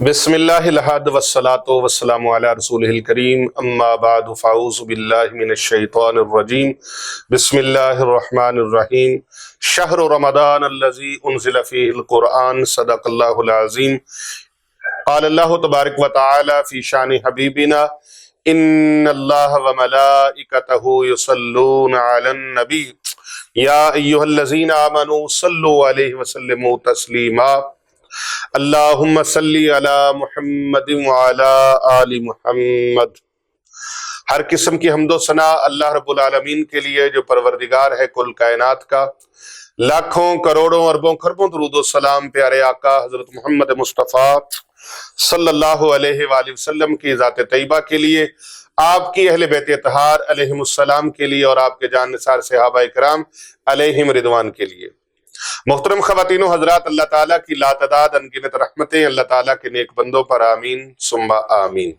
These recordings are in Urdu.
بسم اللہ الحمد والصلاة والسلام علی رسولہ الکریم اما بعد فاعوذ باللہ من الشیطان الرجیم بسم اللہ الرحمن الرحیم شہر رمضان الذی انزل فیہ القرآن صدق اللہ العظیم قال اللہ تبارک و تعالی فی شان حبیبنا ان اللہ وملائکتہ یصلون علی النبی یا ایہا الذین آمنوا صلوا علیہ وسلموا تسلیما اللہم صلی علی محمد وعلی آل محمد۔ ہر قسم کی حمد و ثنا اللہ رب العالمین کے لیے جو پروردگار ہے کل کائنات کا، لاکھوں کروڑوں اربوں خربوں درود و سلام پیارے آقا حضرت محمد مصطفیٰ صلی اللہ علیہ وآلہ وسلم کی ذات طیبہ کے لیے، آپ کی اہل بیت اطہار علیہم السلام کے لیے اور آپ کے جان نثار صحابہ اکرام علیہم رضوان کے لیہ۔ محترم خواتین و حضرات، اللہ تعالیٰ کی لاتعداد انگنت رحمتیں اللہ تعالیٰ کے نیک بندوں پر آمین ثم آمین۔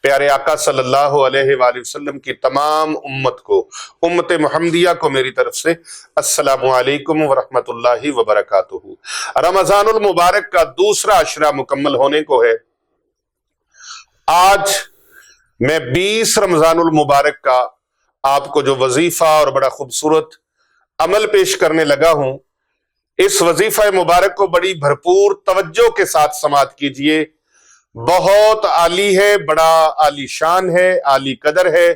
پیارے آقا صلی اللہ علیہ وآلہ وسلم کی تمام امت کو، امت محمدیہ کو میری طرف سے السلام علیکم ورحمت اللہ وبرکاتہ۔ رمضان المبارک کا دوسرا عشرہ مکمل ہونے کو ہے۔ آج میں 20 رمضان المبارک کا آپ کو جو وظیفہ اور بڑا خوبصورت عمل پیش کرنے لگا ہوں، اس وظیفہ مبارک کو بڑی بھرپور توجہ کے ساتھ سماعت کیجئے۔ بہت عالی ہے، بڑا عالی شان ہے، عالی قدر ہے،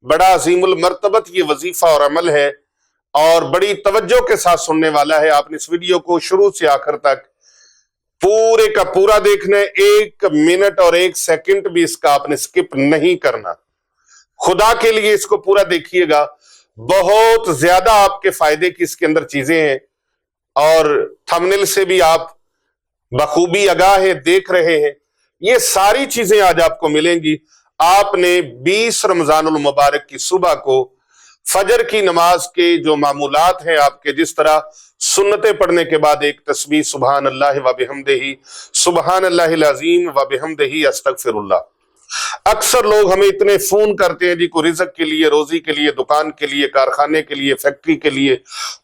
بڑا عظیم المرتبت یہ وظیفہ اور عمل ہے، اور بڑی توجہ کے ساتھ سننے والا ہے۔ آپ نے اس ویڈیو کو شروع سے آخر تک پورے کا پورا دیکھنا ہے، 1 منٹ اور 1 سیکنڈ بھی اس کا آپ نے سکپ نہیں کرنا۔ خدا کے لیے اس کو پورا دیکھیے گا، بہت زیادہ آپ کے فائدے کی اس کے اندر چیزیں ہیں، اور تھمبنیل سے بھی آپ بخوبی آگاہ ہیں، دیکھ رہے ہیں۔ یہ ساری چیزیں آج آپ کو ملیں گی۔ آپ نے 20 رمضان المبارک کی صبح کو فجر کی نماز کے جو معمولات ہیں آپ کے، جس طرح سنتیں پڑھنے کے بعد ایک تسبیح سبحان اللہ و بحمدہ، سبحان اللہ العظیم و بحمدہ استغفر اللہ۔ اکثر لوگ ہمیں اتنے فون کرتے ہیں جی، کوئی رزق کے لیے، روزی کے لیے، دکان کے لیے، کارخانے کے لیے، فیکٹری کے لیے،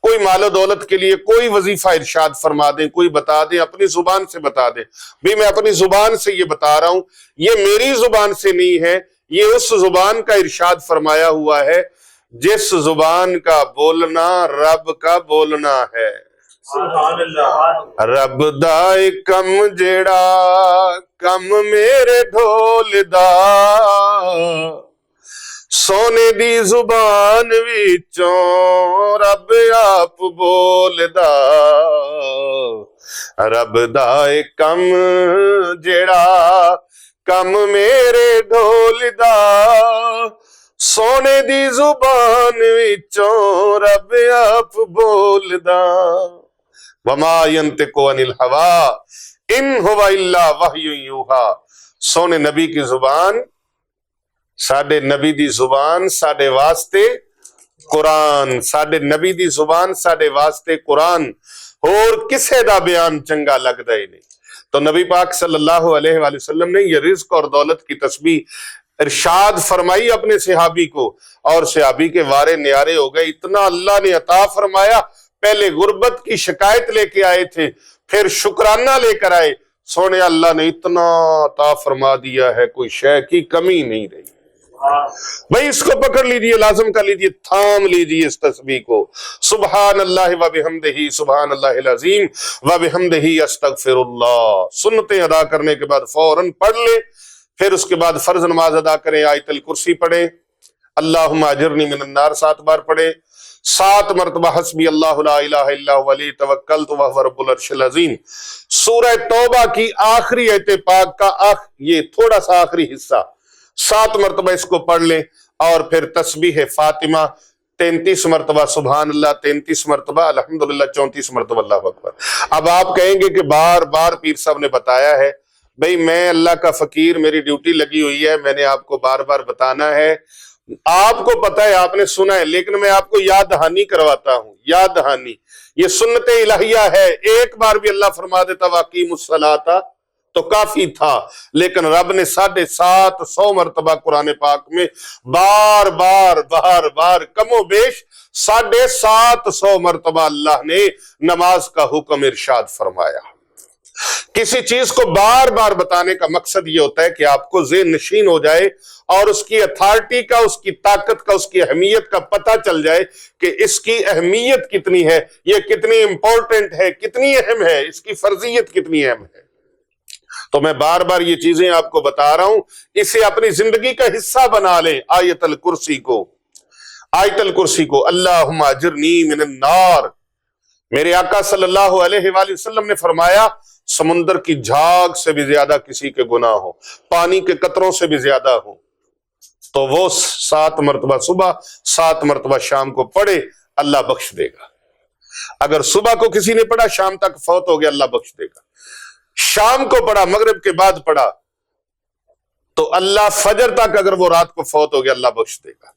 کوئی مال و دولت کے لیے، کوئی وظیفہ ارشاد فرما دیں، کوئی بتا دیں، اپنی زبان سے بتا دیں۔ بھی میں اپنی زبان سے یہ بتا رہا ہوں، یہ میری زبان سے نہیں ہے، یہ اس زبان کا ارشاد فرمایا ہوا ہے جس زبان کا بولنا رب کا بولنا ہے۔ رب دا کم جڑا کم میرے ڈھول دا، سونے دی زبان وچوں رب آپ بول دا۔ رب دا کم جڑا کم میرے ڈھول دا، سونے دی زبان وچوں رب آپ بول دا۔ وما ينطق عن الهوى ان هو الا وحی یوحی۔ سونے نبی کی زبان، ساڈے نبی دی زبان ساڈے واسطے قرآن، ساڈے نبی دی زبان ساڈے واسطے قرآن، اور کسے دا بیان چنگا لگدا ہی نہیں۔ تو نبی پاک صلی اللہ علیہ وآلہ وسلم نے یہ رزق اور دولت کی تسبیح ارشاد فرمائی اپنے صحابی کو، اور صحابی کے وارے نیارے ہو گئے۔ اتنا اللہ نے عطا فرمایا، پہلے غربت کی شکایت لے کے آئے تھے، پھر شکرانہ لے کر آئے۔ سونے اللہ نے اتنا عطا فرما دیا ہے، کوئی شے کی کمی نہیں رہی۔ بھئی اس کو پکڑ لیجئے، لازم کر لیجئے، تھام لیجئے اس تسبیح کو۔ سبحان اللہ و بحمدہ، سبحان اللہ العظیم و بحمدہ استغفر اللہ۔ سنتیں ادا کرنے کے بعد فوراً پڑھ لیں، پھر اس کے بعد فرض نماز ادا کریں، آیت الکرسی پڑھیں، اللہم اجرنی من النار 7 بار پڑھیں، 7 مرتبہ حسبی اللہ لا الہ الا هو علیہ توکلت وہو رب العرش العظیم۔ سورہ توبہ کی آخری آیت پاک کا یہ تھوڑا سا آخری حصہ 7 مرتبہ اس کو پڑھ لیں، اور پھر تسبیح فاطمہ 33 مرتبہ سبحان اللہ، 33 مرتبہ الحمدللہ، 34 مرتبہ اللہ اکبر۔ اب آپ کہیں گے کہ بار بار پیر صاحب نے بتایا ہے۔ بھئی میں اللہ کا فقیر، میری ڈیوٹی لگی ہوئی ہے، میں نے آپ کو بار بار بتانا ہے، آپ کو پتہ ہے، آپ نے سنا ہے، لیکن میں آپ کو یاد دہانی کرواتا ہوں۔ یاد دہانی یہ سنت الہیہ ہے، ایک بار بھی اللہ فرما دیتا واقیموا الصلاۃ تو کافی تھا، لیکن رب نے 750 مرتبہ قرآن پاک میں بار بار کم و بیش 750 مرتبہ اللہ نے نماز کا حکم ارشاد فرمایا۔ کسی چیز کو بار بار بتانے کا مقصد یہ ہوتا ہے کہ آپ کو ذہن نشین ہو جائے اور اس کی اتھارٹی کا، اس کی طاقت کا، اس کی اہمیت کا پتہ چل جائے کہ اس کی اہمیت کتنی ہے، یہ کتنی امپورٹنٹ ہے، کتنی اہم ہے، اس کی فرضیت کتنی اہم ہے۔ تو میں بار بار یہ چیزیں آپ کو بتا رہا ہوں، اسے اپنی زندگی کا حصہ بنا لیں۔ آیت الکرسی کو اللہم اجرنی من النار، میرے آقا صلی اللہ علیہ وآلہ وسلم نے فرمایا سمندر کی جھاگ سے بھی زیادہ کسی کے گناہ ہو، پانی کے قطروں سے بھی زیادہ ہو، تو وہ 7 مرتبہ صبح 7 مرتبہ شام کو پڑھے، اللہ بخش دے گا۔ اگر صبح کو کسی نے پڑھا، شام تک فوت ہو گیا، اللہ بخش دے گا۔ شام کو پڑھا، مغرب کے بعد پڑھا، تو اللہ فجر تک اگر وہ رات کو فوت ہو گیا، اللہ بخش دے گا۔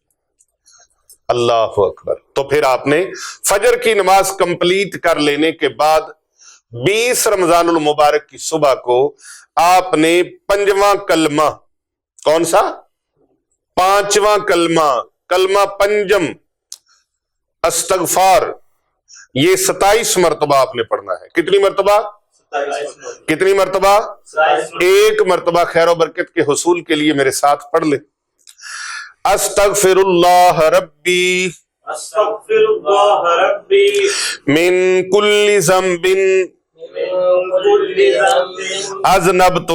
اللہ اکبر۔ تو پھر آپ نے فجر کی نماز کمپلیٹ کر لینے کے بعد 20 رمضان المبارک کی صبح کو آپ نے 5واں کلمہ، کون سا؟ 5واں کلمہ پنجم استغفار، یہ 27 مرتبہ آپ نے پڑھنا ہے۔ کتنی مرتبہ؟ 1 مرتبہ خیر و برکت کے حصول کے لیے میرے ساتھ پڑھ لیں۔ استغفر اللہ ربی من کل ذنب اذنبتہ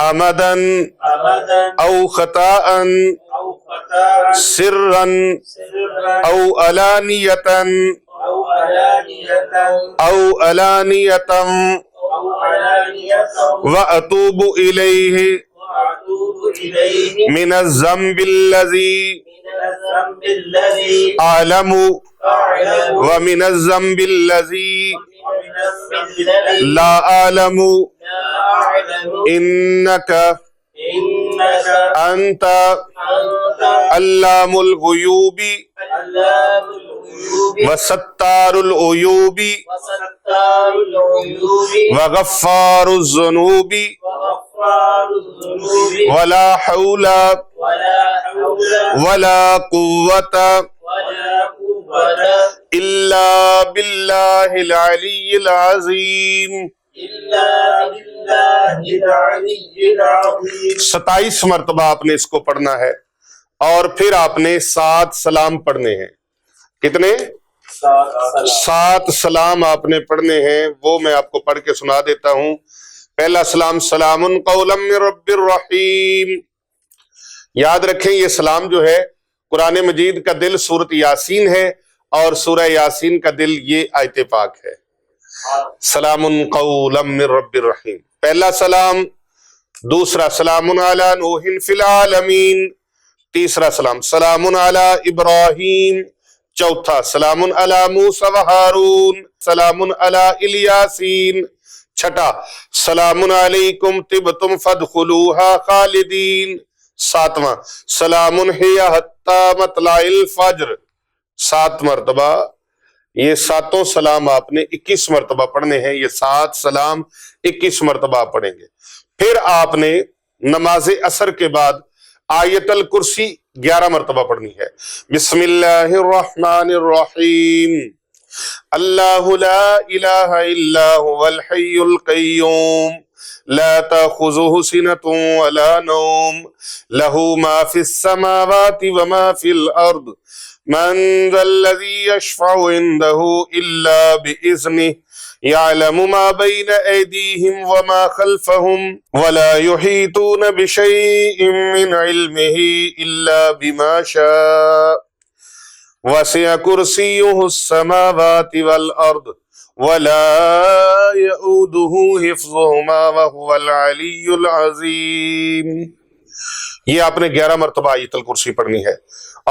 عمدا او خطاء سرا او علانیتا واتوب الیہ من الذنب الذی اعلم ومن الذنب الذی لا اعلم انک انت علام الغیوب وستار العیوب وغفار الذنوب ولا حول ولا قوة الا باللہ العلی العظیم۔ 27 مرتبہ آپ نے اس کو پڑھنا ہے، اور پھر آپ نے 7 سلام پڑھنے ہیں۔ کتنے؟ 7 سلام آپ نے پڑھنے ہیں، وہ میں آپ کو پڑھ کے سنا دیتا ہوں۔ پہلا سلام، سلام قولا من رب الرحیم۔ یاد رکھیں یہ سلام جو ہے قرآن مجید کا دل سورۃ یاسین ہے، اور سورہ یاسین کا دل یہ آیت پاک ہے۔ سلام قولا من رب الرحیم، پہلا سلام۔ دوسرا، سلام علی نوح فی العالمین۔ تیسرا سلام، سلام علی ابراہیم۔ چوتھا، سلام علی موسیٰ و ہارون۔ سلام علی الیاسین۔ چھٹا، سلام علیکم طبتم فادخلوها خالدین۔ ساتواں، سلام ہی حتی مطلع الفجر۔ 7 مرتبہ، یہ 7 سلام آپ نے 21 مرتبہ پڑھنے ہیں۔ یہ 7 سلام 21 مرتبہ آپ پڑھیں گے۔ پھر آپ نے نماز عصر کے بعد آیت الکرسی 11 مرتبہ پڑھنی ہے۔ بسم اللہ الرحمن الرحیم، اللہ لا الہ الا هو الحی القیوم لا تأخذه سنة ولا نوم له ما في السماوات وما في الأرض من ذا الذي يشفع عنده إلا بإذنه يعلم ما بين أيديهم وما خلفهم ولا يحيطون بشيء من علمه إلا بما شاء وسع كرسيه السماوات والأرض ولا يؤوده حفظهما وهو العلي العظيم۔ یہ آپ نے 11 مرتبہ آیت الکرسی پڑھنی ہے،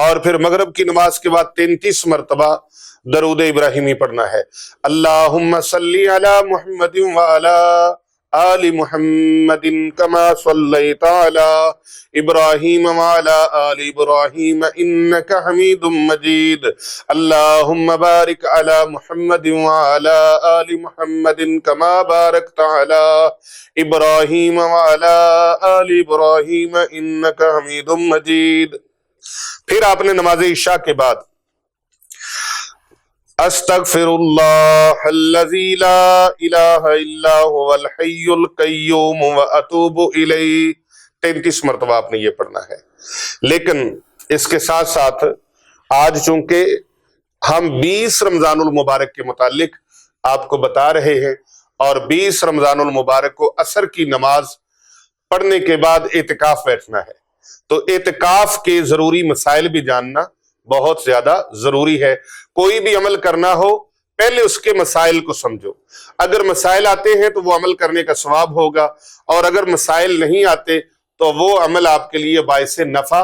اور پھر مغرب کی نماز کے بعد 33 مرتبہ درود ابراہیمی پڑھنا ہے۔ اللہم صلی علی محمد وعلی آل محمد کما صلیت علی ابراہیم وعلی آل ابراہیم انک حمید مجید۔ اللہم بارک علی محمد وعلی آل محمد کما بارکت علی ابراہیم وعلی آل ابراہیم انک حمید مجید۔ پھر آپ نے نماز عشاء کے بعد استغفراللہ الذی لا الہ الا هو الحی القیوم واتوب الیہ 33 مرتبہ آپ نے یہ پڑھنا ہے۔ لیکن اس کے ساتھ ساتھ آج چونکہ ہم 20 رمضان المبارک کے متعلق آپ کو بتا رہے ہیں اور 20 رمضان المبارک کو عصر کی نماز پڑھنے کے بعد اعتکاف بیٹھنا ہے، تو اعتکاف کے ضروری مسائل بھی جاننا بہت زیادہ ضروری ہے۔ کوئی بھی عمل کرنا ہو پہلے اس کے مسائل کو سمجھو، اگر مسائل آتے ہیں تو وہ عمل کرنے کا ثواب ہوگا، اور اگر مسائل نہیں آتے تو وہ عمل آپ کے لیے باعث نفع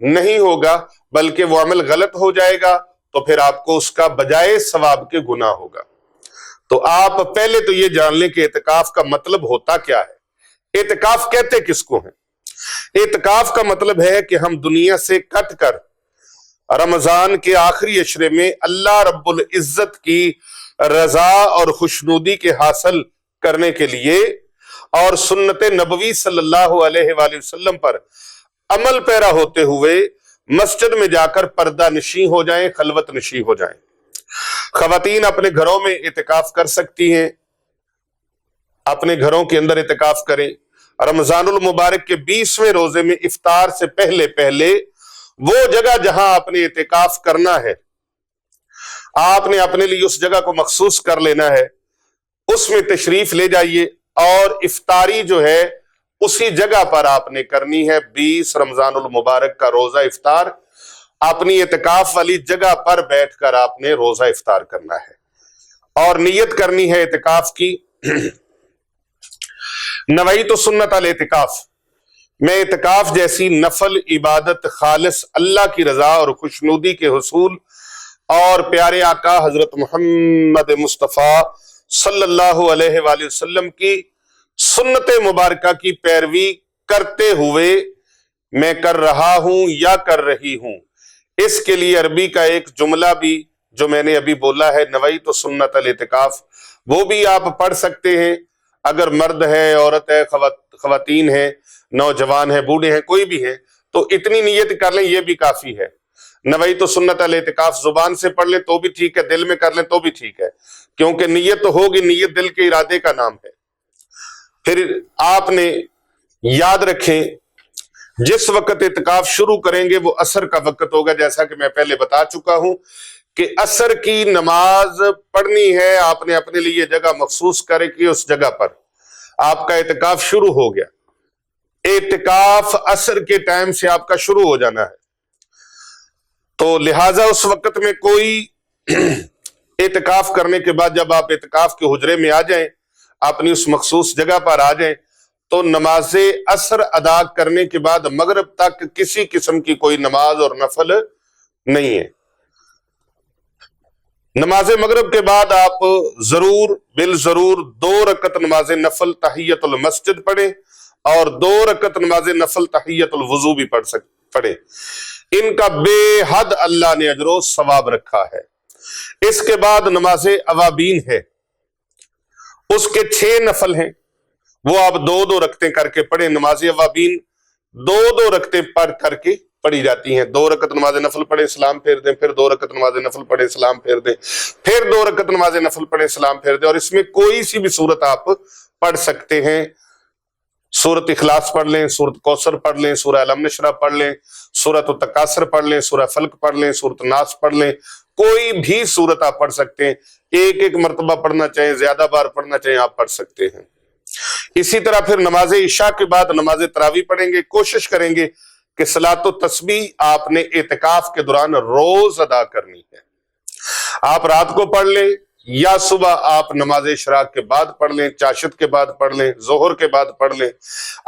نہیں ہوگا بلکہ وہ عمل غلط ہو جائے گا، تو پھر آپ کو اس کا بجائے ثواب کے گناہ ہوگا۔ تو آپ پہلے تو یہ جان لیں کہ اعتکاف کا مطلب ہوتا کیا ہے، اعتکاف کہتے کس کو ہیں؟ اعتکاف کا مطلب ہے کہ ہم دنیا سے کٹ کر رمضان کے آخری عشرے میں اللہ رب العزت کی رضا اور خوشنودی کے حاصل کرنے کے لیے اور سنت نبوی صلی اللہ علیہ وآلہ وسلم پر عمل پیرا ہوتے ہوئے مسجد میں جا کر پردہ نشیں ہو جائیں، خلوت نشیں ہو جائیں۔ خواتین اپنے گھروں میں اعتکاف کر سکتی ہیں، اپنے گھروں کے اندر اعتکاف کریں۔ رمضان المبارک کے 20ویں روزے میں افطار سے پہلے وہ جگہ جہاں آپ نے اعتکاف کرنا ہے، آپ نے اپنے لیے اس جگہ کو مخصوص کر لینا ہے، اس میں تشریف لے جائیے اور افطاری جو ہے اسی جگہ پر آپ نے کرنی ہے۔ 20 رمضان المبارک کا روزہ افطار اپنی اعتکاف والی جگہ پر بیٹھ کر آپ نے روزہ افطار کرنا ہے اور نیت کرنی ہے اعتکاف کی، نویت سنت الاعتکاف، میں اعتکاف جیسی نفل عبادت خالص اللہ کی رضا اور خوشنودی کے حصول اور پیارے آقا حضرت محمد مصطفیٰ صلی اللہ علیہ وآلہ وسلم کی سنت مبارکہ کی پیروی کرتے ہوئے میں کر رہا ہوں یا کر رہی ہوں۔ اس کے لیے عربی کا ایک جملہ بھی جو میں نے ابھی بولا ہے، نویت سنت الاعتکاف، وہ بھی آپ پڑھ سکتے ہیں۔ اگر مرد ہے، عورت ہے، خواتین ہیں، نوجوان ہیں، بوڑھے ہیں، کوئی بھی ہے تو اتنی نیت کر لیں، یہ بھی کافی ہے۔ نویت سنت الاعتکاف زبان سے پڑھ لیں تو بھی ٹھیک ہے، دل میں کر لیں تو بھی ٹھیک ہے، کیونکہ نیت تو ہوگی، نیت دل کے ارادے کا نام ہے۔ پھر آپ نے یاد رکھیں جس وقت اعتکاف شروع کریں گے وہ عصر کا وقت ہوگا، جیسا کہ میں پہلے بتا چکا ہوں کہ عصر کی نماز پڑھنی ہے، آپ نے اپنے لیے جگہ مخصوص کرے کہ اس جگہ پر آپ کا اعتکاف شروع ہو گیا۔ اعتکاف عصر کے ٹائم سے آپ کا شروع ہو جانا ہے، تو لہٰذا اس وقت میں کوئی اعتکاف کرنے کے بعد جب آپ اعتکاف کے حجرے میں آ جائیں، اپنی اس مخصوص جگہ پر آ جائیں، تو نماز عصر ادا کرنے کے بعد مغرب تک کسی قسم کی کوئی نماز اور نفل نہیں ہے۔ نماز مغرب کے بعد آپ بالضرور 2 رکعت نماز نفل تحیت المسجد پڑھیں اور 2 رکعت نماز نفل تحیت الوضو بھی پڑھیں۔ ان کا بے حد اللہ نے اجر و ثواب رکھا ہے۔ اس کے بعد نماز اوابین ہے، اس کے 6 نفل ہیں، وہ آپ 2 رکعتیں کر کے پڑھیں۔ نماز اوابین 2 رکعتیں پڑھ کر کے پڑھی جاتی ہیں۔ 2 رکعت نماز نفل پڑھیں، سلام پھیر دیں، پھر 2 رکعت نماز نفل پڑھیں، سلام پھیر دیں، پھر 2 رکعت نماز نفل پڑھیں، سلام پھیر دیں، اور اس میں کوئی سی بھی سورت آپ پڑھ سکتے ہیں۔ سورت اخلاص پڑھ لیں، سورت کوثر پڑھ لیں، سورہ علم نشرح پڑھ لیں، سورت التکاثر پڑھ لیں، سورہ فلق پڑھ لیں، سورت ناس پڑھ لیں، کوئی بھی سورت آپ پڑھ سکتے ہیں۔ ایک مرتبہ پڑھنا چاہیں، زیادہ بار پڑھنا چاہیں، آپ پڑھ سکتے ہیں۔ اسی طرح پھر نماز عشاء کے بعد نماز تراویح پڑھیں گے۔ کوشش کریں گے کہ صلاۃ التسبیح آپ نے اعتکاف کے دوران روز ادا کرنی ہے۔ آپ رات کو پڑھ لیں یا صبح آپ نماز اشراق کے بعد پڑھ لیں، چاشت کے بعد پڑھ لیں، ظہر کے بعد پڑھ لیں،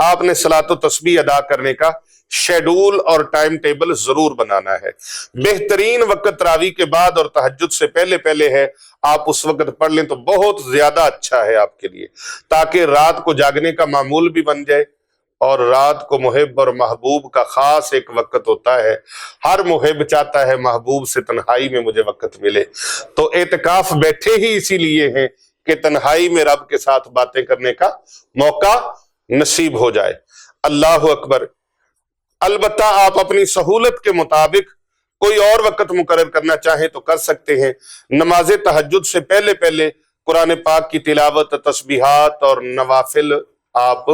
آپ نے صلاۃ التسبیح ادا کرنے کا شیڈول اور ٹائم ٹیبل ضرور بنانا ہے۔ بہترین وقت تراویح کے بعد اور تہجد سے پہلے ہے، آپ اس وقت پڑھ لیں تو بہت زیادہ اچھا ہے آپ کے لیے، تاکہ رات کو جاگنے کا معمول بھی بن جائے۔ اور رات کو محب اور محبوب کا خاص ایک وقت ہوتا ہے، ہر محب چاہتا ہے محبوب سے تنہائی میں مجھے وقت ملے، تو اعتکاف بیٹھے ہی اسی لیے ہیں کہ تنہائی میں رب کے ساتھ باتیں کرنے کا موقع نصیب ہو جائے۔ اللہ اکبر۔ البتہ آپ اپنی سہولت کے مطابق کوئی اور وقت مقرر کرنا چاہیں تو کر سکتے ہیں۔ نماز تہجد سے پہلے پہلے قرآن پاک کی تلاوت، تسبیحات اور نوافل آپ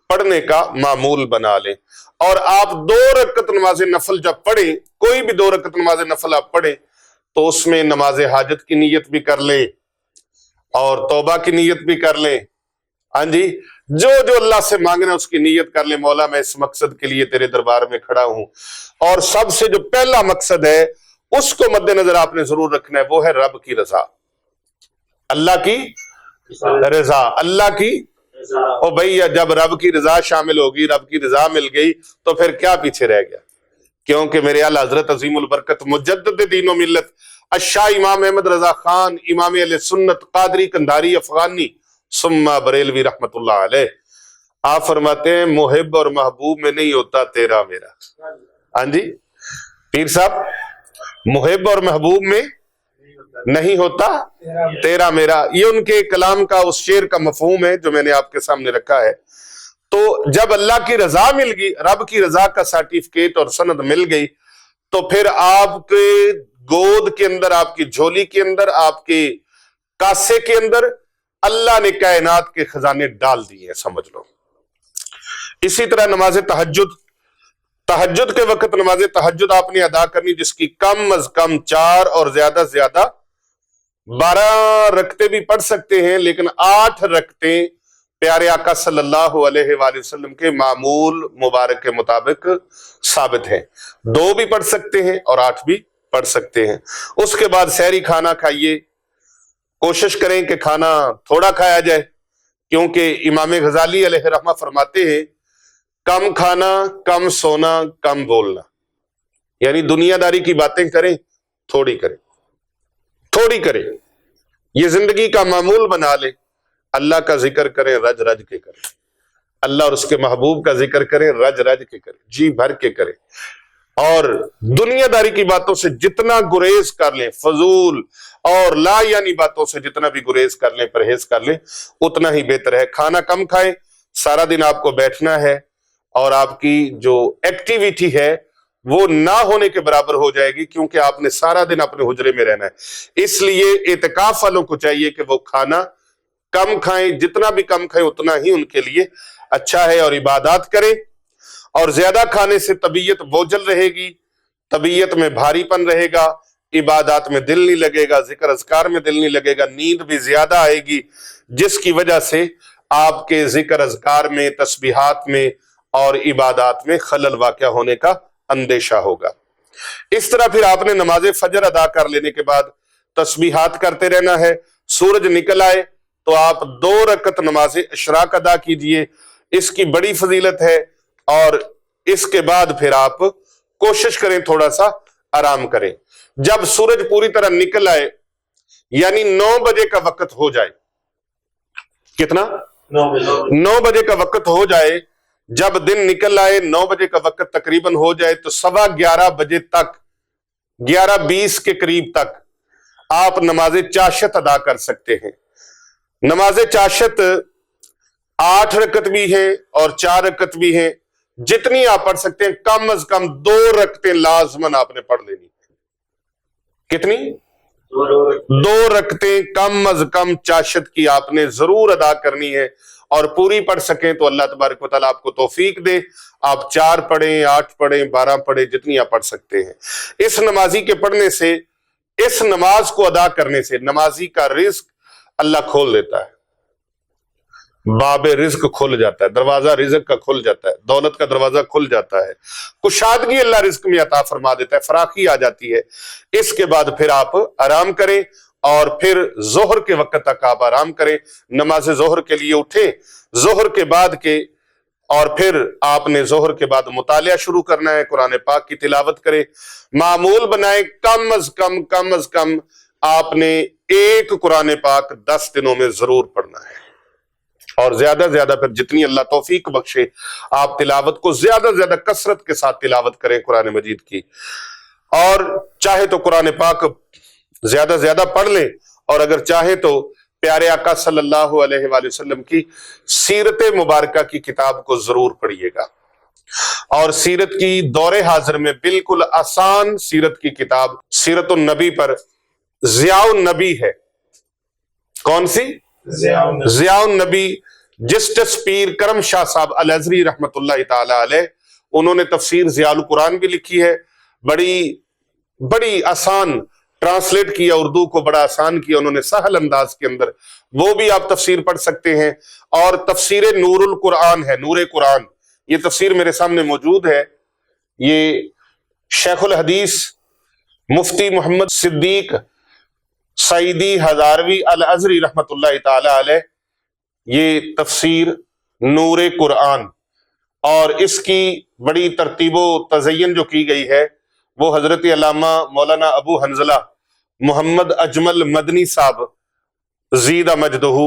پڑھنے کا معمول بنا لیں۔ اور آپ 2 رکعت نماز نفل جب پڑھیں، کوئی بھی 2 رکعت نماز نفل آپ پڑھیں تو اس میں نماز حاجت کی نیت بھی کر لیں اور توبہ کی نیت بھی کر لیں۔ ہاں جی، جو اللہ سے مانگنا ہے اس کی نیت کر لیں، مولا میں اس مقصد کے لیے تیرے دربار میں کھڑا ہوں۔ اور سب سے جو پہلا مقصد ہے اس کو مد نظر آپ نے ضرور رکھنا ہے، وہ ہے رب کی رضا، اللہ کی رضا، اللہ کی او بھئی جب رب کی رضا شامل ہوگی، رب کی رضا مل گئی تو پھر کیا پیچھے رہ گیا؟ کیونکہ میرے اعلیٰ حضرت عظیم البرکت مجدد دین و ملت الشاہ امام احمد رضا خان امام اہل سنت قادری کندھاری افغانی ثم بریلوی رحمت اللہ علیہ، آپ فرماتے ہیں محب اور محبوب میں نہیں ہوتا تیرا میرا۔ ہاں جی پیر صاحب، محب اور محبوب میں نہیں ہوتا تیرا میرا، یہ ان کے کلام کا اس شعر کا مفہوم ہے جو میں نے آپ کے سامنے رکھا ہے۔ تو جب اللہ کی رضا مل گئی، رب کی رضا کا سرٹیفکیٹ اور سند مل گئی، تو پھر آپ کے گود کے اندر، آپ کی جھولی کے اندر، آپ کے کاسے کے اندر اللہ نے کائنات کے خزانے ڈال دیے ہیں، سمجھ لو۔ اسی طرح نماز تہجد کے وقت نماز تہجد آپ نے ادا کرنی، جس کی کم از کم 4 اور زیادہ سے زیادہ 12 رکعتیں بھی پڑھ سکتے ہیں، لیکن 8 رکعتیں پیارے آقا صلی اللہ علیہ وآلہ وسلم کے معمول مبارک کے مطابق ثابت ہیں۔ 2 بھی پڑھ سکتے ہیں اور 8 بھی پڑھ سکتے ہیں۔ اس کے بعد سحری کھانا کھائیے، کوشش کریں کہ کھانا تھوڑا کھایا جائے، کیونکہ امام غزالی علیہ رحمہ فرماتے ہیں کم کھانا، کم سونا، کم بولنا، یعنی دنیا داری کی باتیں کریں، تھوڑی کریں، تھوڑی کریں، یہ زندگی کا معمول بنا لیں۔ اللہ کا ذکر کریں، رج رج کے کریں، اللہ اور اس کے محبوب کا ذکر کریں، رج رج کے کریں، جی بھر کے کریں، اور دنیا داری کی باتوں سے جتنا گریز کر لیں، فضول اور لا یعنی باتوں سے جتنا بھی گریز کر لیں، پرہیز کر لیں، اتنا ہی بہتر ہے۔ کھانا کم کھائیں، سارا دن آپ کو بیٹھنا ہے اور آپ کی جو ایکٹیویٹی ہے وہ نہ ہونے کے برابر ہو جائے گی، کیونکہ آپ نے سارا دن اپنے حجرے میں رہنا ہے۔ اس لیے اعتکاف والوں کو چاہیے کہ وہ کھانا کم کھائیں، جتنا بھی کم کھائیں اتنا ہی ان کے لیے اچھا ہے، اور عبادات کریں۔ اور زیادہ کھانے سے طبیعت بوجھل رہے گی، طبیعت میں بھاری پن رہے گا، عبادات میں دل نہیں لگے گا، ذکر اذکار میں دل نہیں لگے گا، نیند بھی زیادہ آئے گی، جس کی وجہ سے آپ کے ذکر اذکار میں، تسبیحات میں اور عبادات میں خلل واقع ہونے کا اندیشہ ہوگا۔ اس طرح پھر آپ نے نماز فجر ادا کر لینے کے بعد تسبیحات کرتے رہنا ہے۔ سورج نکل آئے تو آپ 2 رکعت نماز اشراق ادا کیجئے، اس کی بڑی فضیلت ہے۔ اور اس کے بعد پھر آپ کوشش کریں تھوڑا سا آرام کریں۔ جب سورج پوری طرح نکل آئے، یعنی 9 بجے کا وقت ہو جائے، کتنا؟ 9 بجے کا وقت ہو جائے، جب دن نکل آئے، 9 بجے کا وقت تقریباً ہو جائے، تو 11:15 بجے تک، 11:20 کے قریب تک آپ نماز چاشت ادا کر سکتے ہیں۔ نماز چاشت 8 رکعت بھی ہیں اور 4 رکعت بھی ہیں، جتنی آپ پڑھ سکتے ہیں۔ کم از کم 2 رکعتیں لازماً آپ نے پڑھ لینی۔ کتنی؟ 2 رکعتیں کم از کم چاشت کی آپ نے ضرور ادا کرنی ہے، اور پوری پڑھ سکیں تو اللہ تبارک و تعالیٰ آپ کو توفیق دے۔ آپ 4 پڑھیں، 8 پڑھیں، 12 پڑھیں، جتنی آپ پڑھ سکتے ہیں۔ اس نمازی کے پڑھنے سے، اس نماز کو ادا کرنے سے نمازی کا رزق اللہ کھول دیتا ہے، باب رزق کھل جاتا ہے، دروازہ رزق کا کھل جاتا ہے، دولت کا دروازہ کھل جاتا ہے، کشادگی اللہ رزق میں عطا فرما دیتا ہے، فراخی آ جاتی ہے۔ اس کے بعد پھر آپ آرام کریں، اور پھر ظہر کے وقت تک آپ آرام کریں۔ نماز ظہر کے لیے اٹھیں، ظہر کے بعد کے، اور پھر آپ نے ظہر کے بعد مطالعہ شروع کرنا ہے، قرآن پاک کی تلاوت کریں۔ معمول بنائیں کم از کم آپ نے 1 قرآن پاک 10 دنوں میں ضرور پڑھنا ہے، اور زیادہ زیادہ پھر جتنی اللہ توفیق بخشے آپ تلاوت کو زیادہ زیادہ کثرت کے ساتھ تلاوت کریں قرآن مجید کی۔ اور چاہے تو قرآن پاک زیادہ زیادہ پڑھ لیں، اور اگر چاہے تو پیارے آقا صلی اللہ علیہ وآلہ وسلم کی سیرت مبارکہ کی کتاب کو ضرور پڑھیے گا۔ اور سیرت کی دور حاضر میں بالکل آسان سیرت کی کتاب سیرت النبی پر ضیاء النبی ہے۔ کون سی؟ ضیاء النبی، جسٹس پیر کرم شاہ صاحب الازہری رحمت اللہ تعالی علیہ، انہوں نے تفسیر ضیاء القرآن بھی لکھی ہے، بڑی آسان ٹرانسلیٹ کیا، اردو کو بڑا آسان کیا انہوں نے سہل انداز کے اندر، وہ بھی آپ تفسیر پڑھ سکتے ہیں۔ اور تفسیر نور القرآن ہے، نور قرآن، یہ تفسیر میرے سامنے موجود ہے، یہ شیخ الحدیث مفتی محمد صدیق سعیدی ہزاروی الازہری رحمت اللہ تعالی علیہ، یہ تفسیر نور قرآن، اور اس کی بڑی ترتیب و تزئین جو کی گئی ہے وہ حضرت علامہ مولانا ابو حنظلہ محمد اجمل مدنی صاحب زید مجدہ،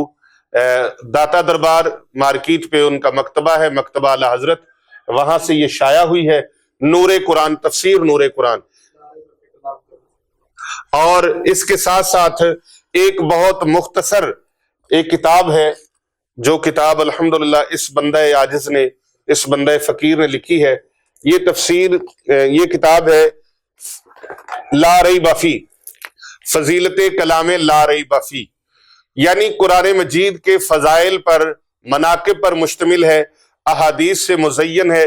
داتا دربار مارکیٹ پہ ان کا مکتبہ ہے، مکتبہ اعلی حضرت، وہاں سے یہ شائع ہوئی ہے نور قرآن، تفسیر نور قرآن۔ اور اس کے ساتھ ساتھ ایک بہت مختصر ایک کتاب ہے، جو کتاب الحمدللہ اس بندہ عاجز نے، اس بندہ فقیر نے لکھی ہے، یہ تفسیر، یہ کتاب ہے لا ریب فی، فضیلت کلام لا ریب فی، یعنی قرآن مجید کے فضائل پر، مناقب پر مشتمل ہے، احادیث سے مزین ہے،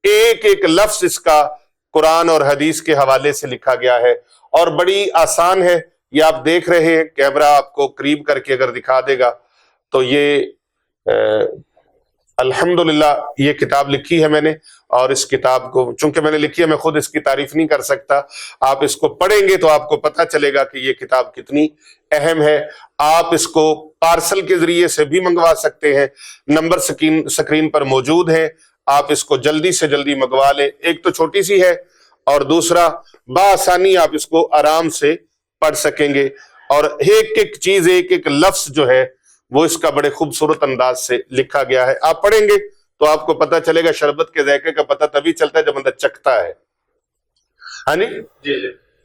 ایک ایک لفظ اس کا قرآن اور حدیث کے حوالے سے لکھا گیا ہے، اور بڑی آسان ہے۔ یہ آپ دیکھ رہے ہیں، کیمرہ آپ کو قریب کر کے اگر دکھا دے گا تو یہ الحمدللہ یہ کتاب لکھی ہے میں نے، اور اس کتاب کو چونکہ میں نے لکھی ہے، میں خود اس کی تعریف نہیں کر سکتا، آپ اس کو پڑھیں گے تو آپ کو پتہ چلے گا کہ یہ کتاب کتنی اہم ہے۔ آپ اس کو پارسل کے ذریعے سے بھی منگوا سکتے ہیں، نمبر سکرین پر موجود ہے، آپ اس کو جلدی سے جلدی منگوا لیں۔ ایک تو چھوٹی سی ہے، اور دوسرا بآسانی آپ اس کو آرام سے پڑھ سکیں گے، اور ایک ایک چیز، ایک ایک لفظ جو ہے وہ اس کا بڑے خوبصورت انداز سے لکھا گیا ہے۔ آپ پڑھیں گے تو آپ کو پتہ چلے گا، شربت کے ذائقے کا پتہ تبھی چلتا ہے جب بندہ چکھتا ہے۔ ہاں جی،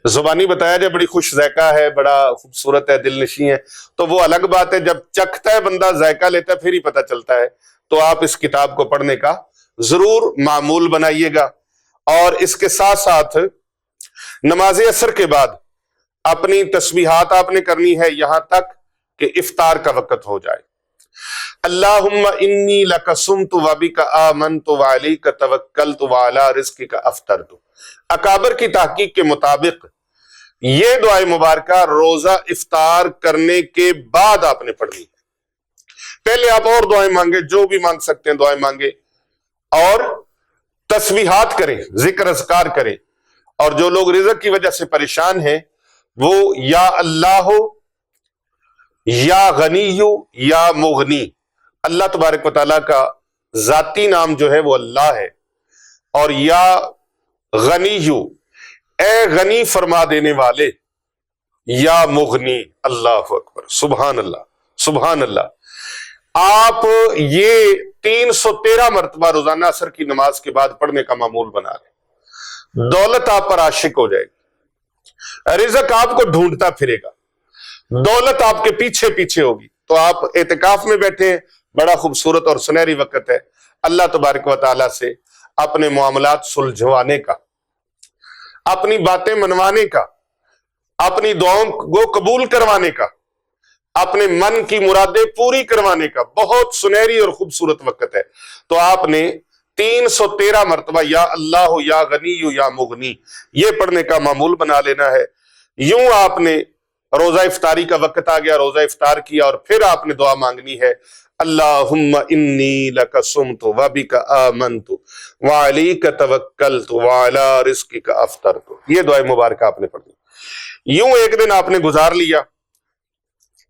زبانی بتایا جائے بڑی خوش ذائقہ ہے، بڑا خوبصورت ہے، دل نشیں ہے، تو وہ الگ بات ہے، جب چکھتا ہے بندہ، ذائقہ لیتا ہے، پھر ہی پتہ چلتا ہے۔ تو آپ اس کتاب کو پڑھنے کا ضرور معمول بنائیے گا، اور اس کے ساتھ ساتھ نماز عصر کے بعد اپنی تسبیحات آپ نے کرنی ہے یہاں تک کہ افطار کا وقت ہو جائے۔ اللہم انی لک صمت وبک آمنت وعلیک توکلت وعلی رزقک افطرت۔ اکابر کی تحقیق کے مطابق یہ دعائے مبارکہ روزہ افطار کرنے کے بعد آپ نے پڑھنی ہے۔ پہلے آپ اور دعائیں مانگے، جو بھی مانگ سکتے ہیں دعائیں مانگے، اور تسبیحات کریں، ذکر اذکار کریں، اور جو لوگ رزق کی وجہ سے پریشان ہیں وہ یا اللہ یا غنی یا مغنی، اللہ تبارک و تعالیٰ کا ذاتی نام جو ہے وہ اللہ ہے، اور یا غنی، اے غنی فرما دینے والے، یا مغنی، اللہ اکبر، سبحان اللہ، سبحان اللہ۔ آپ یہ 313 مرتبہ روزانہ عصر کی نماز کے بعد پڑھنے کا معمول بنا لیں، دولت آپ پر عاشق ہو جائے گی، رزق آپ کو ڈھونڈتا پھرے گا، دولت آپ کے پیچھے پیچھے ہوگی۔ تو آپ اعتکاف میں بیٹھے ہیں، بڑا خوبصورت اور سنہری وقت ہے اللہ تبارک و تعالیٰ سے اپنے معاملات سلجھوانے کا، اپنی باتیں منوانے کا، اپنی دعاؤں کو قبول کروانے کا، اپنے من کی مرادیں پوری کروانے کا بہت سنہری اور خوبصورت وقت ہے۔ تو آپ نے 313 مرتبہ یا اللہ یا غنی یا مغنی یہ پڑھنے کا معمول بنا لینا ہے۔ یوں آپ نے روزہ افطاری کا وقت آ گیا، روزہ افطار کیا، اور پھر آپ نے دعا مانگنی ہے، اللہم انی لک صمت وبک آمنت وعلیک توکلت وعلی رزقک افطرت۔ یہ دعا مبارکہ آپ نے پڑھنی۔ یوں ایک دن آپ نے گزار لیا،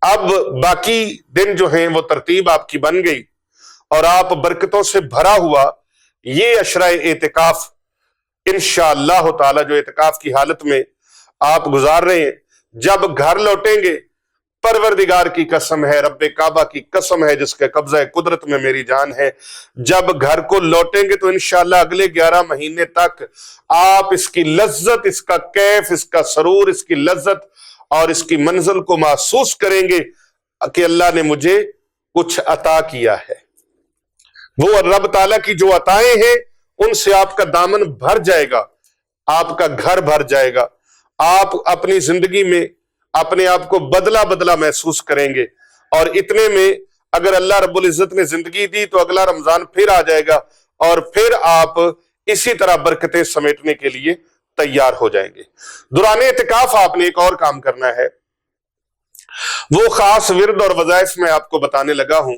اب باقی دن جو ہیں وہ ترتیب آپ کی بن گئی، اور آپ برکتوں سے بھرا ہوا یہ عشرہ اعتکاف انشاءاللہ تعالی جو اعتکاف کی حالت میں آپ گزار رہے ہیں، جب گھر لوٹیں گے، پروردگار کی قسم ہے، رب کعبہ کی قسم ہے جس کے قبضہ قدرت میں میری جان ہے، جب گھر کو لوٹیں گے تو انشاءاللہ اگلے 11 مہینے تک آپ اس کی لذت، اس کا کیف، اس کا سرور، اس کی لذت اور اس کی منزل کو محسوس کریں گے کہ اللہ نے مجھے کچھ عطا کیا ہے۔ وہ رب تعالیٰ کی جو عطائیں ہیں ان سے آپ کا دامن بھر جائے گا، آپ کا گھر بھر جائے گا، آپ اپنی زندگی میں اپنے آپ کو بدلا بدلا محسوس کریں گے، اور اتنے میں اگر اللہ رب العزت نے زندگی دی تو اگلا رمضان پھر آ جائے گا، اور پھر آپ اسی طرح برکتیں سمیٹنے کے لیے تیار ہو جائیں گے۔ دوران اعتکاف آپ نے ایک اور کام کرنا ہے، وہ خاص ورد اور وظائف میں آپ کو بتانے لگا ہوں۔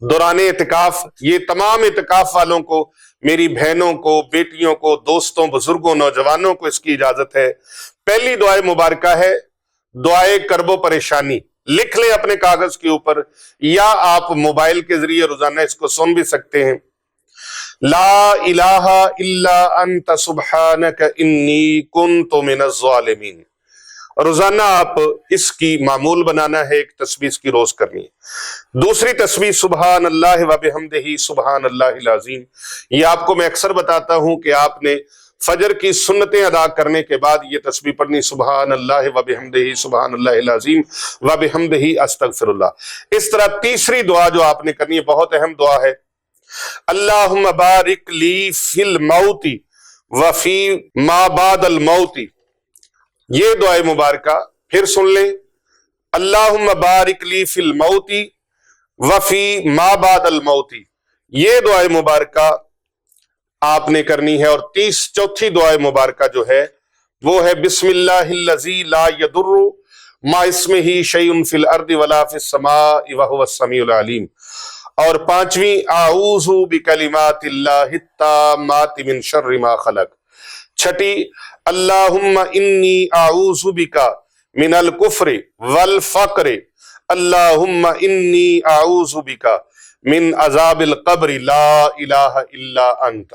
دوران اعتکاف یہ تمام اعتکاف والوں کو، میری بہنوں کو، بیٹیوں کو، دوستوں، بزرگوں، نوجوانوں کو اس کی اجازت ہے۔ پہلی دعائے مبارکہ ہے دعائے کرب و پریشانی۔ لکھ لیں اپنے کاغذ کے اوپر، یا آپ موبائل کے ذریعے روزانہ اس کو سن بھی سکتے ہیں۔ لا الہ الا انت سبحانک انی کنت من الظالمین۔ روزانہ آپ اس کی معمول بنانا ہے، ایک تسبیح اس کی روز کرنی ہے۔ دوسری تسبیح سبحان اللہ و بحمدہ سبحان اللہ العظیم، یہ آپ کو میں اکثر بتاتا ہوں کہ آپ نے فجر کی سنتیں ادا کرنے کے بعد یہ تسبیح پڑھنی، سبحان اللہ و بحمدہ سبحان اللہ العظیم و بحمدہ استغفر اللہ۔ اس طرح تیسری دعا جو آپ نے کرنی ہے، بہت اہم دعا ہے، اللہم بارک لی فی الموت و فی ما بعد الموت۔ یہ دعائے مبارکہ پھر سن لیں، اللہم بارک لی فی الموت و فی ما بعد الموت، یہ دعائے مبارکہ آپ نے کرنی ہے۔ اور چوتھی دعائے مبارکہ جو ہے وہ ہے بسم اللہ الذی لا یضر مع اسمہ شیء فی الارض ولا فی السماء وہو السمیع العلیم۔ اور پانچویں اعوذ بکلمات اللہ التامات من شر ما خلق۔ چھٹی اللہم انی اعوذ بک من الکفر والفقر، اللہم انی اعوذ بک من عذاب القبر لا الہ الا انت۔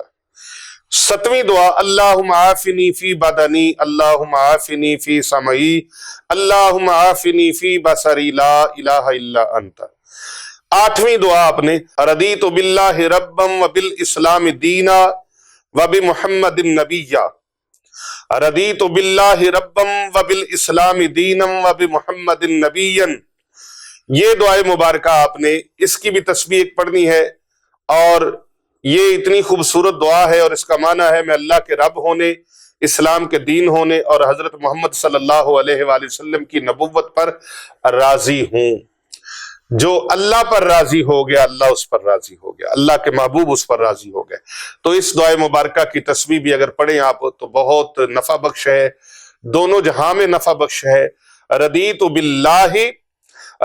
ساتویں دعا اللہم عافنی فی بدنی، اللہم عافنی فی سمعی، اللہم عافنی فی بصری لا الہ الا انت۔ آٹھویں دعا آپ نے رضیت باللہ ربا وبالاسلام دینا وبمحمد نبیا، رضیت باللہ ربا وبالاسلام دینا وبمحمد نبیا۔ یہ دعائے مبارکہ آپ نے اس کی بھی تسبیح ایک پڑھنی ہے، اور یہ اتنی خوبصورت دعا ہے، اور اس کا معنی ہے میں اللہ کے رب ہونے، اسلام کے دین ہونے اور حضرت محمد صلی اللہ علیہ وآلہ وسلم کی نبوت پر راضی ہوں۔ جو اللہ پر راضی ہو گیا اللہ اس پر راضی ہو گیا، اللہ کے محبوب اس پر راضی ہو گئے۔ تو اس دعائے مبارکہ کی تسبیح بھی اگر پڑھیں آپ تو بہت نفع بخش ہے، دونوں جہاں میں نفع بخش ہے۔ رضیت باللہ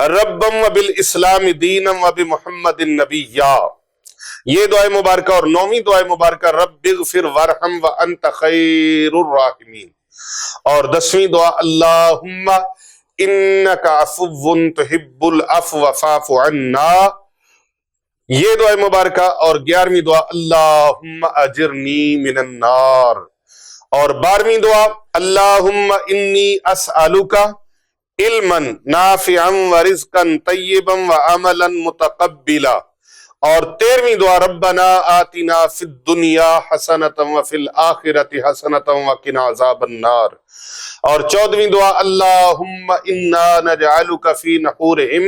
ربا وبالاسلام دینا وبمحمد نبیا، یہ دعائے مبارکہ۔ اور نویں دعائے مبارکہ رب اغفر وارحم وانت خیر الراحمین۔ اور 10ویں دعا اللہم انکا عفو تحب العفو فاعف عنا، یہ دعائے مبارکہ۔ اور 11ویں دعا اللہم اجرنی من النار۔ اور 12ویں دعا اللہم انی اسألک علما نافعا ورزقا طیبا وعملا متقبلا۔ اور 13ویں دعا ربنا آتنا فی الدنیا حسنۃ وفی الآخرۃ حسنۃ وقنا عذاب النار۔ اور 14ویں دعا اللہم انا نجعلک فی نحورہم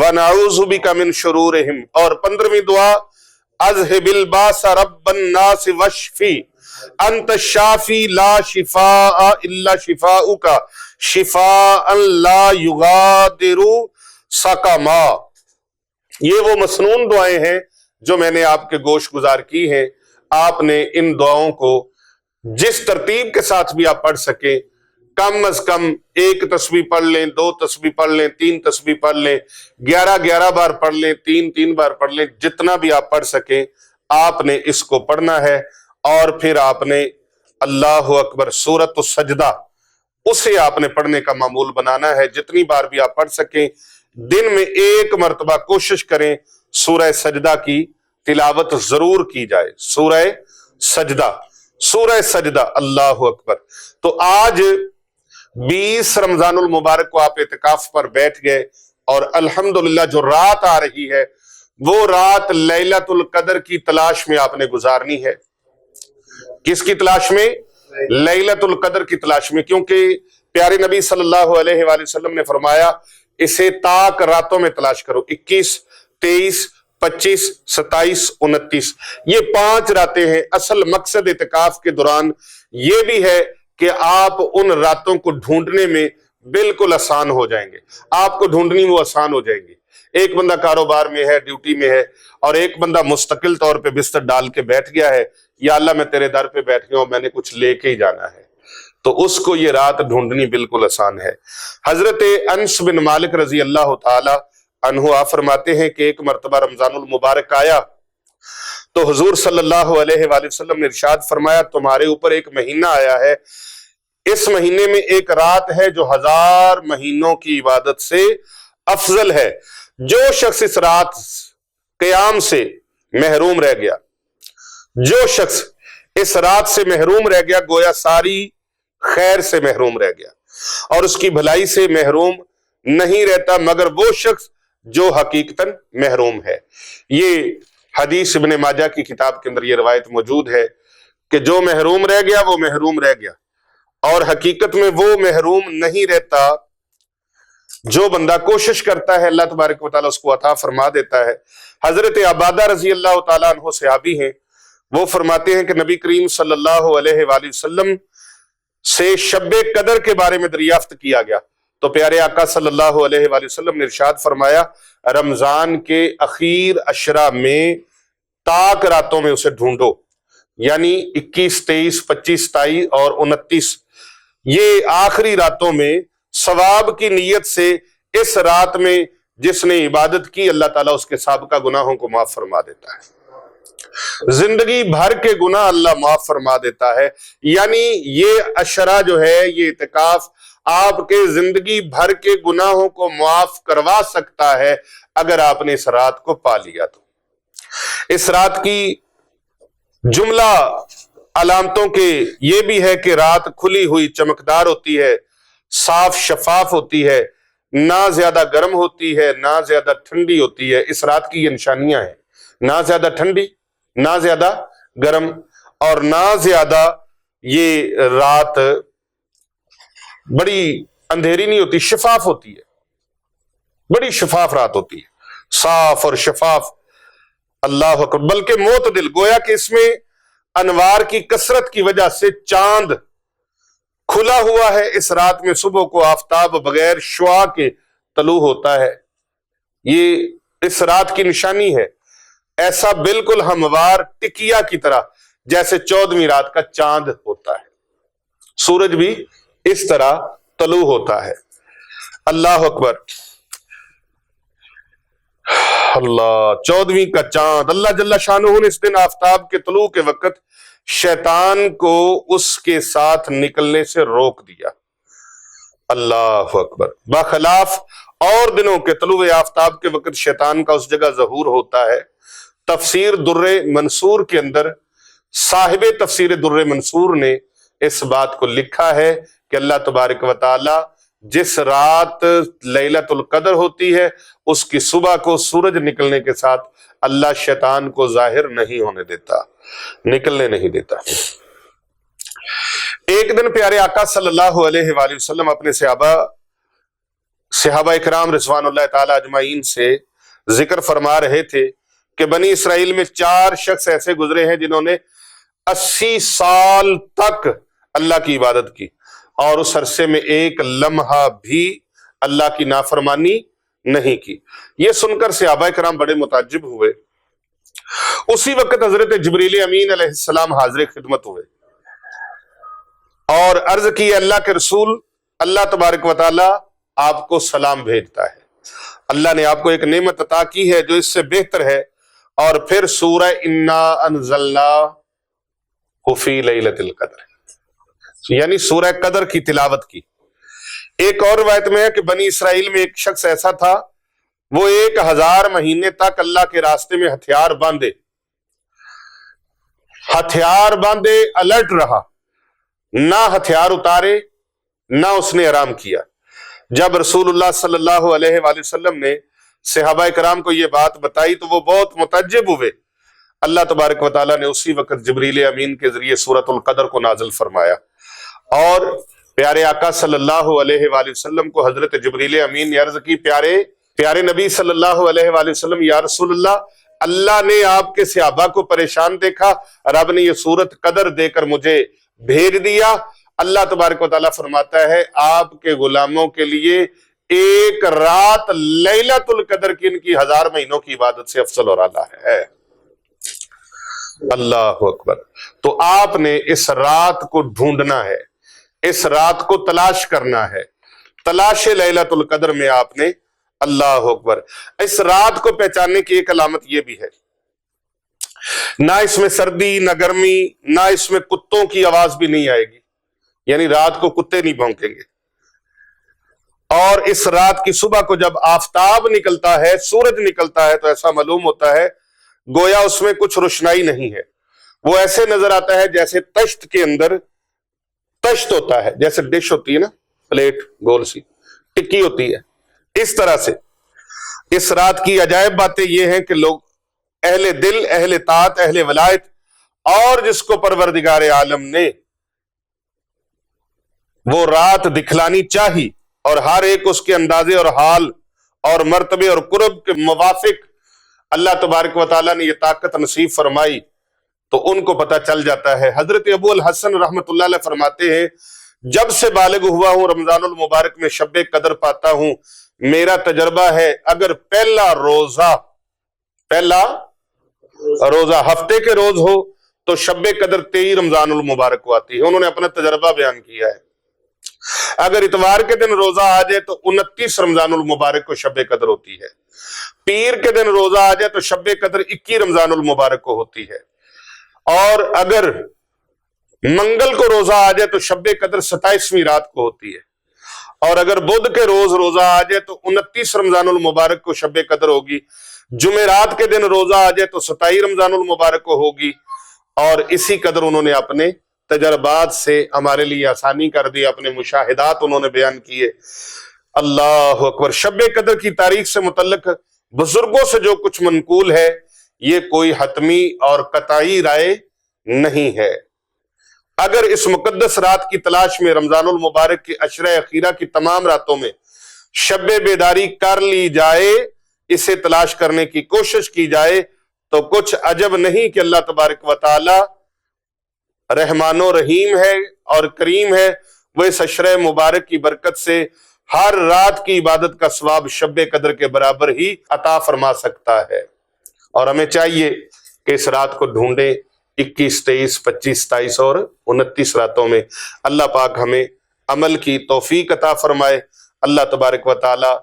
ونعوذ بک من شرورہم۔ اور 15ویں دعا اذہب الباس رب الناس واشفی انت الشافی لا شفاء الا شفاؤک شفاء لا یغادر سقما۔ یہ وہ مسنون دعائیں ہیں جو میں نے آپ کے گوش گزار کی ہیں۔ آپ نے ان دعاؤں کو جس ترتیب کے ساتھ بھی آپ پڑھ سکیں، کم از کم 1 تسبیح پڑھ لیں، 2 تسبیح پڑھ لیں، 3 تسبیح پڑھ لیں، 11 بار پڑھ لیں، 3 بار پڑھ لیں، جتنا بھی آپ پڑھ سکیں آپ نے اس کو پڑھنا ہے۔ اور پھر آپ نے اللہ اکبر سورۃ السجدہ اسے آپ نے پڑھنے کا معمول بنانا ہے، جتنی بار بھی آپ پڑھ سکیں۔ دن میں 1 مرتبہ کوشش کریں سورہ سجدہ کی تلاوت ضرور کی جائے۔ سورہ سجدہ اللہ اکبر۔ تو آج 20 رمضان المبارک کو آپ اعتکاف پر بیٹھ گئے، اور الحمدللہ جو رات آ رہی ہے وہ رات لیلۃ القدر کی تلاش میں آپ نے گزارنی ہے۔ کس کی تلاش میں؟ لیلۃ القدر کی تلاش میں، کیونکہ پیارے نبی صلی اللہ علیہ وآلہ وسلم نے فرمایا اسے تاک راتوں میں تلاش کرو، 21، 23، 25, 27, 29 یہ 5 راتیں ہیں۔ اصل مقصد اعتکاف کے دوران یہ بھی ہے کہ آپ ان راتوں کو ڈھونڈنے میں بالکل آسان ہو جائیں گے، آپ کو ڈھونڈنی وہ آسان ہو جائیں گی۔ ایک بندہ کاروبار میں ہے، ڈیوٹی میں ہے، اور ایک بندہ مستقل طور پہ بستر ڈال کے بیٹھ گیا ہے، یا اللہ میں تیرے در پہ بیٹھ گیا ہوں، میں نے کچھ لے کے ہی جانا ہے، تو اس کو یہ رات ڈھونڈنی بالکل آسان ہے۔ حضرت انس بن مالک رضی اللہ تعالی عنہ آپ فرماتے ہیں کہ ایک مرتبہ رمضان المبارک آیا تو حضور صلی اللہ علیہ وآلہ وسلم نے ارشاد فرمایا تمہارے اوپر ایک مہینہ آیا ہے، اس مہینے میں ایک رات ہے جو 1000 مہینوں کی عبادت سے افضل ہے۔ جو شخص اس رات قیام سے محروم رہ گیا، جو شخص اس رات سے محروم رہ گیا، گویا ساری خیر سے محروم رہ گیا، اور اس کی بھلائی سے محروم نہیں رہتا مگر وہ شخص جو حقیقتاً محروم ہے۔ یہ حدیث ابن ماجہ کی کتاب کے اندر یہ روایت موجود ہے کہ جو محروم رہ گیا وہ محروم رہ گیا، اور حقیقت میں وہ محروم نہیں رہتا۔ جو بندہ کوشش کرتا ہے اللہ تبارک و تعالیٰ اس کو عطا فرما دیتا ہے۔ حضرت عبادہ رضی اللہ تعالیٰ عنہ صحابی ہیں، وہ فرماتے ہیں کہ نبی کریم صلی اللہ علیہ وآلہ وسلم سے شب قدر کے بارے میں دریافت کیا گیا تو پیارے آقا صلی اللہ علیہ وآلہ وسلم نے ارشاد فرمایا رمضان کے اخیر عشرہ میں تاک راتوں میں اسے ڈھونڈو، یعنی 21، 23، 25، 27 اور 29 یہ آخری راتوں میں ثواب کی نیت سے اس رات میں جس نے عبادت کی اللہ تعالیٰ اس کے سابقہ گناہوں کو معاف فرما دیتا ہے، زندگی بھر کے گناہ اللہ معاف فرما دیتا ہے۔ یعنی یہ عشرہ جو ہے، یہ اعتکاف آپ کے زندگی بھر کے گناہوں کو معاف کروا سکتا ہے اگر آپ نے اس رات کو پا لیا تو۔ اس رات کی جملہ علامتوں کے یہ بھی ہے کہ رات کھلی ہوئی چمکدار ہوتی ہے، صاف شفاف ہوتی ہے، نہ زیادہ گرم ہوتی ہے نہ زیادہ ٹھنڈی ہوتی ہے۔ اس رات کی یہ نشانیاں ہیں، نہ زیادہ ٹھنڈی نہ زیادہ گرم، اور نہ زیادہ یہ رات بڑی اندھیری نہیں ہوتی، شفاف ہوتی ہے، بڑی شفاف رات ہوتی ہے، صاف اور شفاف، اللہ اکبر، بلکہ معتدل، گویا کہ اس میں انوار کی کثرت کی وجہ سے چاند کھلا ہوا ہے۔ اس رات میں صبح کو آفتاب بغیر شعاع کے طلوع ہوتا ہے، یہ اس رات کی نشانی ہے۔ ایسا بالکل ہموار ٹکیا کی طرح جیسے 14ویں رات کا چاند ہوتا ہے، سورج بھی اس طرح طلوع ہوتا ہے۔ اللہ اکبر، اللہ، 14ویں کا چاند، اللہ جل شانہ نے اس دن آفتاب کے طلوع کے وقت شیطان کو اس کے ساتھ نکلنے سے روک دیا۔ اللہ اکبر، بخلاف اور دنوں کے طلوع آفتاب کے وقت شیطان کا اس جگہ ظہور ہوتا ہے۔ تفسیر در منصور کے اندر صاحب تفسیر در منصور نے اس بات کو لکھا ہے کہ اللہ تبارک و تعالی جس رات لیلۃ القدر ہوتی ہے اس کی صبح کو سورج نکلنے کے ساتھ اللہ شیطان کو ظاہر نہیں ہونے دیتا، نکلنے نہیں دیتا۔ ایک دن پیارے آقا صلی اللہ علیہ وآلہ وسلم اپنے صحابہ اکرام رضوان اللہ تعالی اجمعین سے ذکر فرما رہے تھے کہ بنی اسرائیل میں 4 شخص ایسے گزرے ہیں جنہوں نے 80 سال تک اللہ کی عبادت کی اور اس عرصے میں ایک لمحہ بھی اللہ کی نافرمانی نہیں کی۔ یہ سن کر صحابہ کرام بڑے متعجب ہوئے۔ اسی وقت حضرت جبریل امین علیہ السلام حاضر خدمت ہوئے اور عرض کی اللہ کے رسول، اللہ تبارک و تعالی آپ کو سلام بھیجتا ہے، اللہ نے آپ کو ایک نعمت عطا کی ہے جو اس سے بہتر ہے، اور پھر سورہ انا انزلناہ فی لیلۃ القدر یعنی سورہ قدر کی تلاوت کی۔ ایک اور روایت میں ہے کہ بنی اسرائیل میں ایک شخص ایسا تھا، وہ 1000 مہینے تک اللہ کے راستے میں ہتھیار باندھے الرٹ رہا، نہ ہتھیار اتارے نہ اس نے آرام کیا۔ جب رسول اللہ صلی اللہ علیہ وآلہ وسلم نے صحابہ کرام کو یہ بات بتائی تو وہ بہت متعجب ہوئے۔ اللہ تبارک و تعالیٰ نے اسی وقت جبریل امین کے ذریعے سورۃ القدر کو نازل فرمایا، اور پیارے آقا صلی اللہ علیہ وآلہ وسلم کو حضرت جبریل امین نے عرض کی، پیارے نبی صلی اللہ علیہ وآلہ وسلم، یا رسول اللہ، اللہ نے آپ کے صحابہ کو پریشان دیکھا، رب نے یہ سورت قدر دے کر مجھے بھیج دیا۔ اللہ تبارک و تعالیٰ فرماتا ہے آپ کے غلاموں کے لیے ایک رات لیلۃ القدر کی ان کی 1000 مہینوں کی عبادت سے افضل اور اعلیٰ ہے۔ اللہ اکبر۔ تو آپ نے اس رات کو ڈھونڈنا ہے، اس رات کو تلاش کرنا ہے۔ تلاش لیلۃ القدر میں آپ نے، اللہ اکبر، اس رات کو پہچاننے کی ایک علامت یہ بھی ہے، نہ اس میں سردی نہ گرمی، نہ اس میں کتوں کی آواز بھی نہیں آئے گی، یعنی رات کو کتے نہیں بھونکیں گے۔ اور اس رات کی صبح کو جب آفتاب نکلتا ہے، سورج نکلتا ہے، تو ایسا معلوم ہوتا ہے گویا اس میں کچھ روشنائی نہیں ہے، وہ ایسے نظر آتا ہے جیسے تشت کے اندر تشت ہوتا ہے، جیسے ڈش ہوتی ہے نا، پلیٹ گول سی ٹکی ہوتی ہے، اس طرح سے۔ اس رات کی عجائب باتیں یہ ہیں کہ لوگ اہل دل، اہل طاعت، اہل ولایت، اور جس کو پروردگار عالم نے وہ رات دکھلانی چاہی اور ہر ایک اس کے اندازے اور حال اور مرتبے اور قرب کے موافق اللہ تبارک و تعالیٰ نے یہ طاقت نصیب فرمائی، تو ان کو پتہ چل جاتا ہے۔ حضرت ابو الحسن رحمت اللہ علیہ فرماتے ہیں جب سے بالغ ہوا ہوں رمضان المبارک میں شب قدر پاتا ہوں، میرا تجربہ ہے اگر پہلا روزہ ہفتے کے روز ہو تو شب قدر 23 رمضان المبارک کو آتی ہے۔ انہوں نے اپنا تجربہ بیان کیا ہے۔ اگر اتوار کے دن روزہ آ جائے تو 29 رمضان المبارک کو شب قدر ہوتی ہے، پیر کے دن روزہ آ جائے تو شب قدر 21 رمضان المبارک کو ہوتی ہے، اور اگر منگل کو روزہ آ جائے تو شب قدر 27ویں رات کو ہوتی ہے، اور اگر بدھ کے روز روزہ آ جائے تو 29 رمضان المبارک کو شب قدر ہوگی، جمعرات کے دن روزہ آ جائے تو 27 رمضان المبارک کو ہوگی، اور اسی قدر انہوں نے اپنے تجربات سے ہمارے لیے آسانی کر دی، اپنے مشاہدات انہوں نے بیان کیے۔ اللہ اکبر۔ شب قدر کی تاریخ سے متعلق بزرگوں سے جو کچھ منقول ہے یہ کوئی حتمی اور قطعی رائے نہیں ہے۔ اگر اس مقدس رات کی تلاش میں رمضان المبارک کی عشرہ اخیرہ کی تمام راتوں میں شب بیداری کر لی جائے، اسے تلاش کرنے کی کوشش کی جائے، تو کچھ عجب نہیں کہ اللہ تبارک و تعالی رحمان و رحیم ہے اور کریم ہے، وہ اس عشرہ مبارک کی برکت سے ہر رات کی عبادت کا ثواب شب قدر کے برابر ہی عطا فرما سکتا ہے۔ اور ہمیں چاہیے کہ اس رات کو ڈھونڈیں، 21، 23، 25، 27 اور 29 راتوں میں۔ اللہ پاک ہمیں عمل کی توفیق عطا فرمائے، اللہ تبارک و تعالی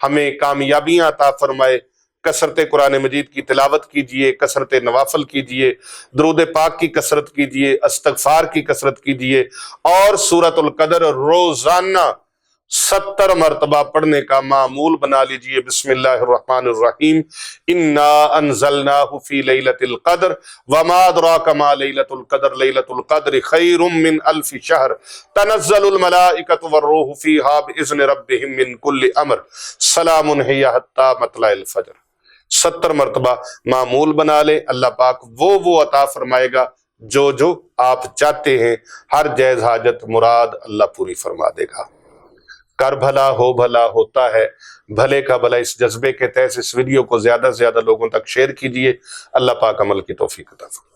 ہمیں کامیابیاں عطا فرمائے۔ کثرت قرآن مجید کی تلاوت کیجئے، کثرت نوافل کیجئے، درود پاک کی کثرت کیجئے، استغفار کی کثرت کیجئے، اور سورۃ القدر روزانہ 70 مرتبہ پڑھنے کا معمول بنا لیجئے۔ بسم اللہ الرحمن الرحیم، انا انزلناہ فی لیلۃ القدر وما ادراک ما لیلۃ القدر، لیلۃ القدر خیر من الف شہر، تنزل الملائکۃ والروح فیہا باذن ربہم من کل امر، سلام ہی حتی مطلع الفجر۔ 70 مرتبہ معمول بنا لیں، اللہ پاک وہ عطا فرمائے گا جو آپ چاہتے ہیں، ہر جائز حاجت مراد اللہ پوری فرما دے گا۔ کر بھلا ہو بھلا ہوتا ہے، بھلے کا بھلا، اس جذبے کے تحت اس ویڈیو کو زیادہ سے زیادہ لوگوں تک شیئر کیجئے۔ اللہ پاک عمل کی توفیق عطا فرمائے۔